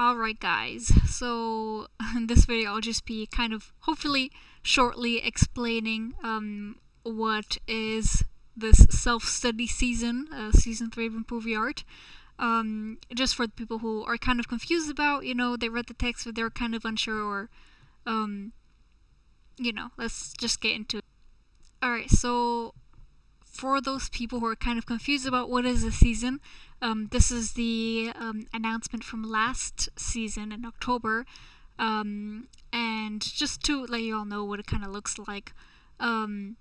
Alright, guys, so in this video I'll just be kind of hopefully shortly explaining what is this self-study season, season 3 of Improve Your Art. Just for the people who are kind of confused about, they read the text but they're kind of unsure or, let's just get into it. Alright, so for those people who are kind of confused about what is a season, this is the announcement from last season in October, and just to let you all know what it kind of looks like. So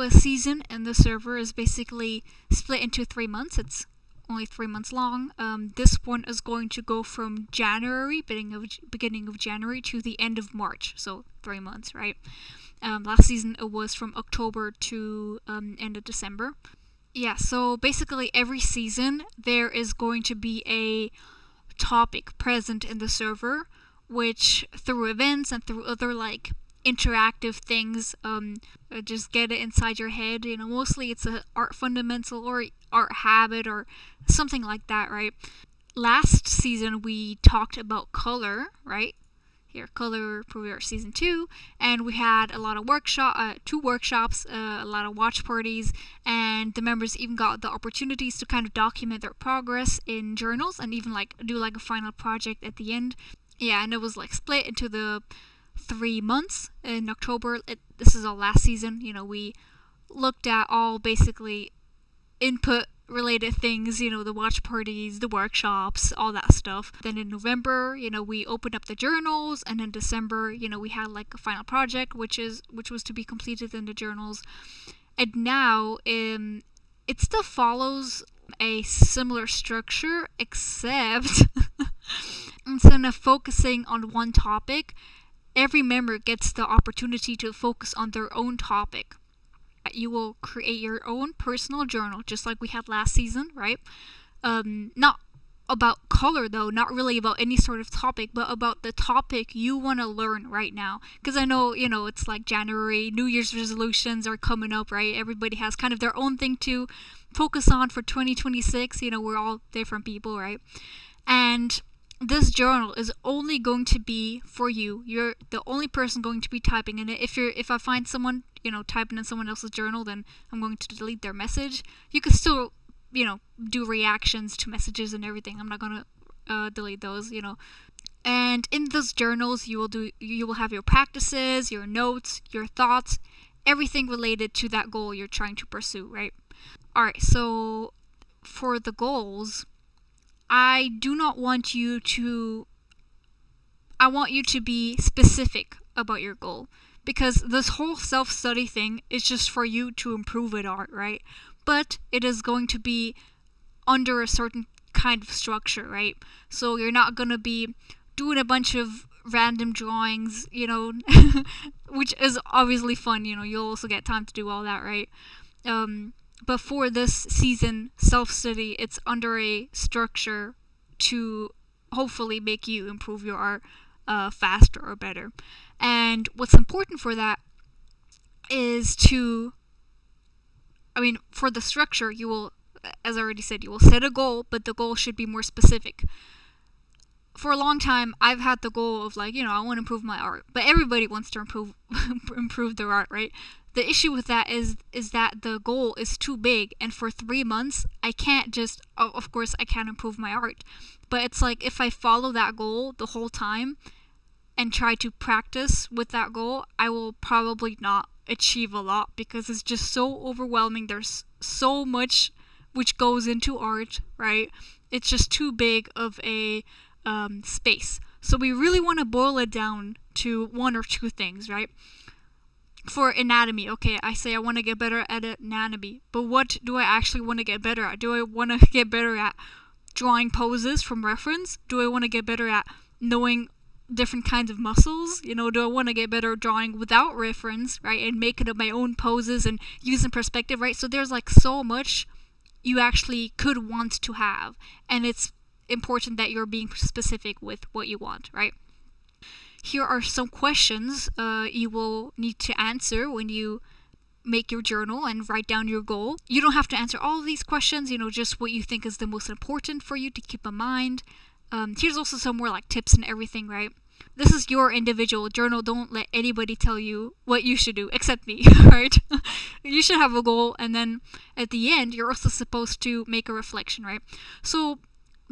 a season in the server is basically split into 3 months. It's only 3 months long. This one is going to go from January, beginning of January, to the end of March, so 3 months, right? Last season it was from October to end of December. Yeah, so basically every season there is going to be a topic present in the server, which through events and through other interactive things, just get it inside your head. Mostly it's a art fundamental or art habit or something like that, right? Last season we talked about color, right? Here, Color Improve Your Art Season 2, and we had a lot of two workshops, a lot of watch parties, and the members even got the opportunities to kind of document their progress in journals and even do a final project at the end. Yeah, and it was split into the 3 months. In October, this is all last season, we looked at all basically input related things, the watch parties, the workshops, all that stuff. Then in November, we opened up the journals, and in December, we had a final project which was to be completed in the journals. And now it still follows a similar structure, except instead of focusing on one topic, every member gets the opportunity to focus on their own topic. You will create your own personal journal, just like we had last season, right? Not about color, though, not really about any sort of topic, but about the topic you want to learn right now. Because I know, it's January, New Year's resolutions are coming up, right? Everybody has kind of their own thing to focus on for 2026. We're all different people, right? And this journal is only going to be for you. You're the only person going to be typing in it. If I find someone, typing in someone else's journal, then I'm going to delete their message. You can still, do reactions to messages and everything. I'm not going to delete those, And in those journals, you will have your practices, your notes, your thoughts, everything related to that goal you're trying to pursue, right? Alright, so for the goals, I want you to be specific about your goal, because this whole self-study thing is just for you to improve at art, right? But it is going to be under a certain kind of structure, right? So you're not going to be doing a bunch of random drawings, which is obviously fun, you'll also get time to do all that, right? But for this season self-study, it's under a structure to hopefully make you improve your art faster or better. And what's important for that is for the structure, you will, as I already said, you will set a goal, but the goal should be more specific. For a long time, I've had the goal of I want to improve my art, but everybody wants to improve their art, right? The issue with that is that the goal is too big, and for 3 months, I can't just, of course, I can't improve my art. But it's if I follow that goal the whole time and try to practice with that goal, I will probably not achieve a lot, because it's just so overwhelming. There's so much which goes into art, right? It's just too big of a space. So we really want to boil it down to 1 or 2 things, right? For anatomy, okay, I say I want to get better at anatomy, but what do I actually want to get better at? Do I want to get better at drawing poses from reference? Do I want to get better at knowing different kinds of muscles? Do I want to get better at drawing without reference, right, and making up my own poses and using perspective, right? So there's so much you actually could want to have, and it's important that you're being specific with what you want, right? Here are some questions you will need to answer when you make your journal and write down your goal. You don't have to answer all of these questions, just what you think is the most important for you to keep in mind. Here's also some more like tips and everything, right? This is your individual journal. Don't let anybody tell you what you should do except me, right? You should have a goal, and then at the end, you're also supposed to make a reflection, right? So,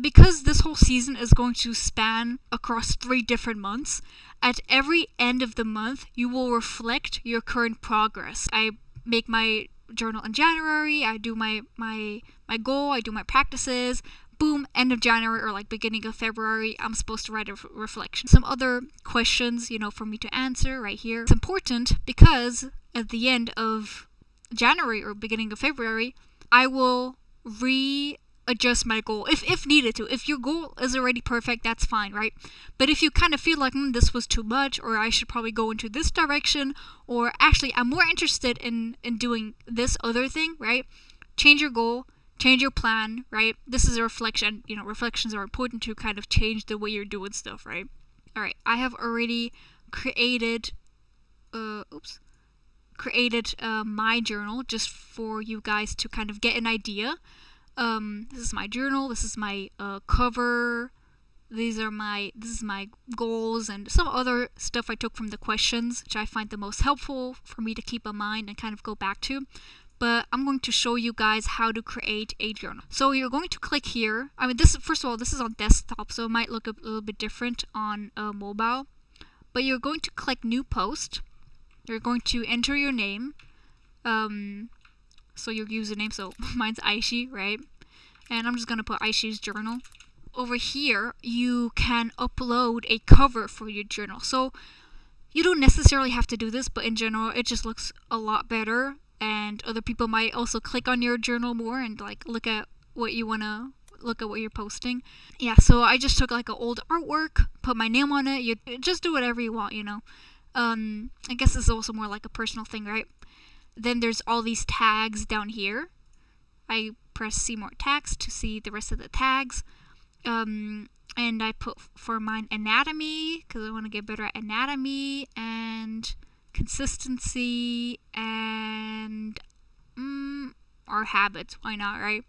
because this whole season is going to span across 3 different months, at every end of the month, you will reflect your current progress. I make my journal in January, I do my goal, I do my practices. Boom, end of January or like beginning of February, I'm supposed to write a reflection. Some other questions, for me to answer right here. It's important because at the end of January or beginning of February, I will readjust my goal if needed to. If your goal is already perfect, that's fine, right? But if you kind of feel like this was too much, or I should probably go into this direction, or actually I'm more interested in doing this other thing, right? Change your goal, change your plan, right? This is a reflection. Reflections are important to kind of change the way you're doing stuff, right? All right, I have already created my journal just for you guys to kind of get an idea. This is my journal. This is my cover. This is my goals and some other stuff I took from the questions, which I find the most helpful for me to keep in mind and kind of go back to. But I'm going to show you guys how to create a journal. So you're going to click here. First of all, this is on desktop, so it might look a little bit different on mobile. But you're going to click New Post. You're going to enter your name. So your username, so mine's Aishi, right? And I'm just going to put Aishi's journal. Over here, you can upload a cover for your journal. So you don't necessarily have to do this, but in general, it just looks a lot better. And other people might also click on your journal more and like look at what you're posting. Yeah, so I just took like an old artwork, put my name on it. You just do whatever you want, I guess this is also more like a personal thing, right? Then there's all these tags down here. I press see more tags to see the rest of the tags. And I put for mine anatomy because I want to get better at anatomy and consistency and our habits. Why not, right?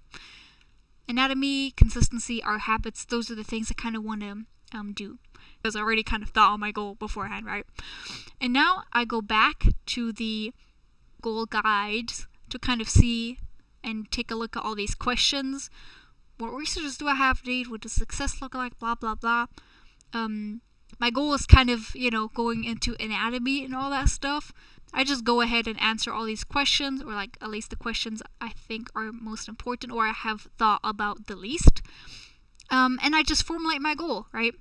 Anatomy, consistency, our habits, those are the things I kind of want to do, because I already kind of thought on my goal beforehand, right? And now I go back to the goal guides to kind of see and take a look at all these questions. What resources do I have to need? What does success look like? Blah, blah, blah. My goal is kind of, going into anatomy and all that stuff. I just go ahead and answer all these questions, or like at least the questions I think are most important or I have thought about the least. And I just formulate my goal, right?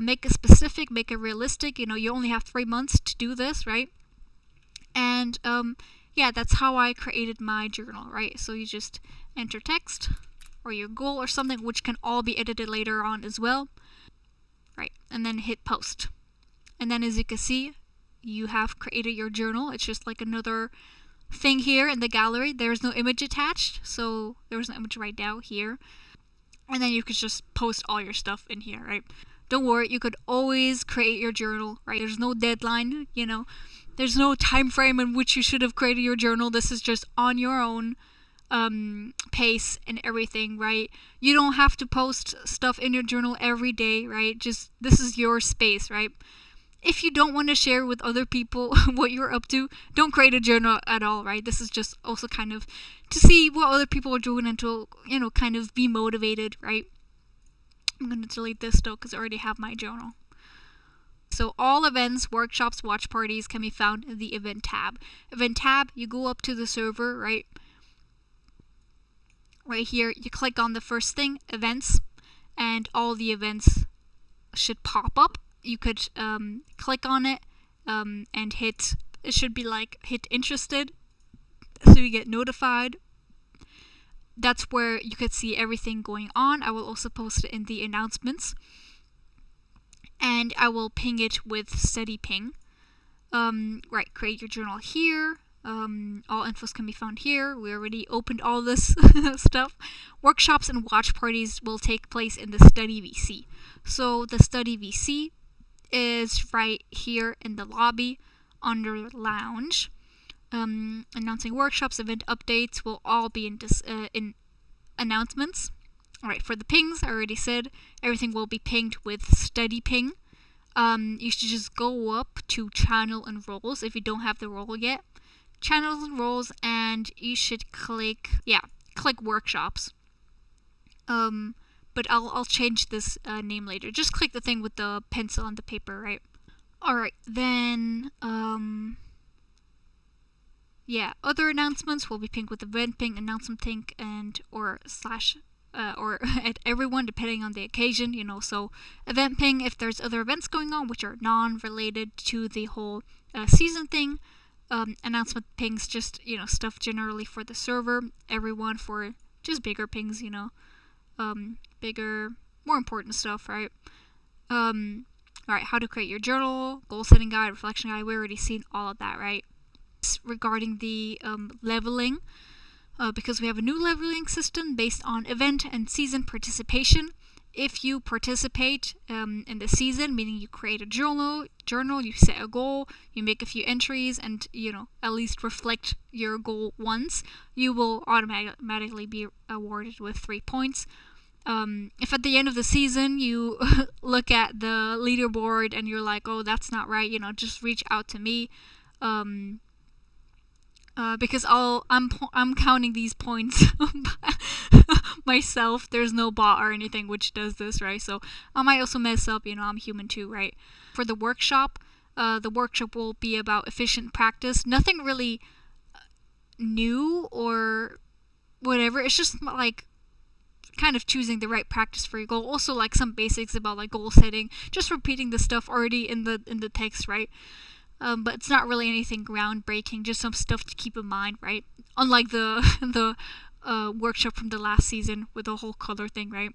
Make it specific, make it realistic. You only have 3 months to do this, right? And yeah, that's how I created my journal, right? So you just enter text or your goal or something, which can all be edited later on as well. Right, and then hit post. And then as you can see, you have created your journal. It's just like another thing here in the gallery. There's no image attached, so there's no image right now here. And then you could just post all your stuff in here, right? Don't worry, you could always create your journal, right? There's no deadline, There's no time frame in which you should have created your journal. This is just on your own pace and everything, right? You don't have to post stuff in your journal every day, right? Just this is your space, right? If you don't want to share with other people what you're up to, don't create a journal at all, right? This is just also kind of to see what other people are doing and to, kind of be motivated, right? I'm going to delete this though because I already have my journal. So all events, workshops, watch parties can be found in the event tab. Event tab, you go up to the server, right? Right here, you click on the first thing, events, and all the events should pop up. You could click on it and hit, it should be like hit interested, so you get notified. That's where you could see everything going on. I will also post it in the announcements. And I will ping it with steady ping. Right, create your journal here. All infos can be found here. We already opened all this stuff. Workshops and watch parties will take place in the Study VC. So the Study VC is right here in the lobby under lounge. Announcing workshops, event updates will all be in announcements. Alright, for the pings, I already said everything will be pinged with steady ping. You should just go up to channel and roles if you don't have the role yet. Channels and roles, and you should click workshops. But I'll change this name later. Just click the thing with the pencil on the paper, right? Alright, then other announcements will be pinged with event ping, announcement ping, and or at everyone depending on the occasion, so event ping if there's other events going on which are non-related to the whole season thing. Announcement pings, just stuff generally for the server, everyone for just bigger pings, bigger, more important stuff, right? Alright, how to create your journal, goal setting guide, reflection guide, we already seen all of that, right? Regarding the leveling, because we have a new leveling system based on event and season participation. If you participate in the season, meaning you create a journal, you set a goal, you make a few entries, and at least reflect your goal once, you will automatically be awarded with 3 points. If at the end of the season you look at the leaderboard and you're like, oh, that's not right, just reach out to me. Because I'm counting these points myself. There's no bot or anything which does this, right? So I might also mess up. I'm human too, right? For the workshop will be about efficient practice. Nothing really new or whatever. It's just like kind of choosing the right practice for your goal. Also, like some basics about like goal setting. Just repeating the stuff already in the text, right? But it's not really anything groundbreaking, just some stuff to keep in mind, right? Unlike the workshop from the last season with the whole color thing, right?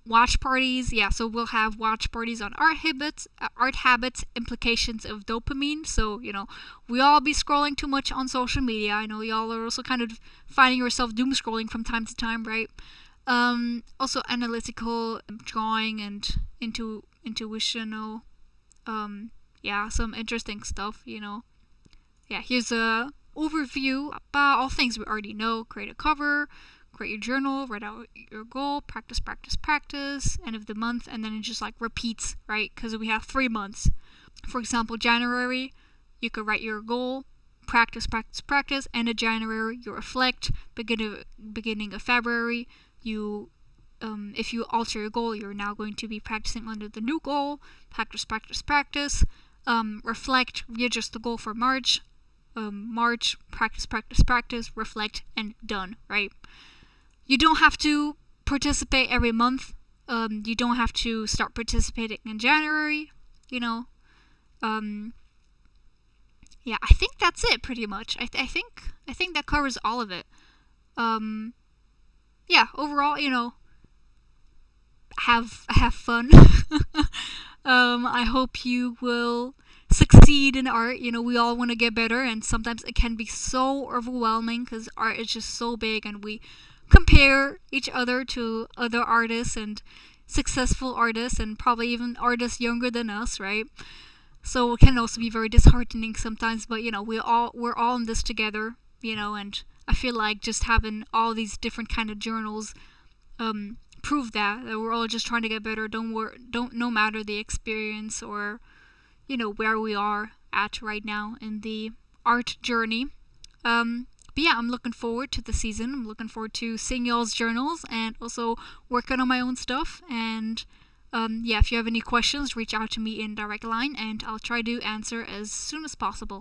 Watch parties, so we'll have watch parties on art habits, implications of dopamine. So, we all be scrolling too much on social media. I know y'all are also kind of finding yourself doom scrolling from time to time, right? Also analytical drawing and intuitional, some interesting stuff, here's a overview about all things we already know. Create a cover, create your journal, write out your goal, practice, end of the month, and then it just like repeats, right? Because we have 3 months. For example, January, you could write your goal, practice, end of January, you reflect, beginning of February, if you alter your goal, you're now going to be practicing under the new goal, practice, reflect, readjust the goal for March, practice, reflect, and done, right? You don't have to participate every month. You don't have to start participating in January, I think that's it pretty much. I think that covers all of it. Overall, have fun. I hope you will succeed in art. We all want to get better, and sometimes it can be so overwhelming because art is just so big, and we compare each other to other artists and successful artists, and probably even artists younger than us, right? So it can also be very disheartening sometimes, but we're all in this together, and I feel like just having all these different kind of journals prove that we're all just trying to get better. No matter the experience or where we are at right now in the art journey. But I'm looking forward to the season. I'm looking forward to seeing y'all's journals and also working on my own stuff. And if you have any questions, reach out to me in direct line, and I'll try to answer as soon as possible.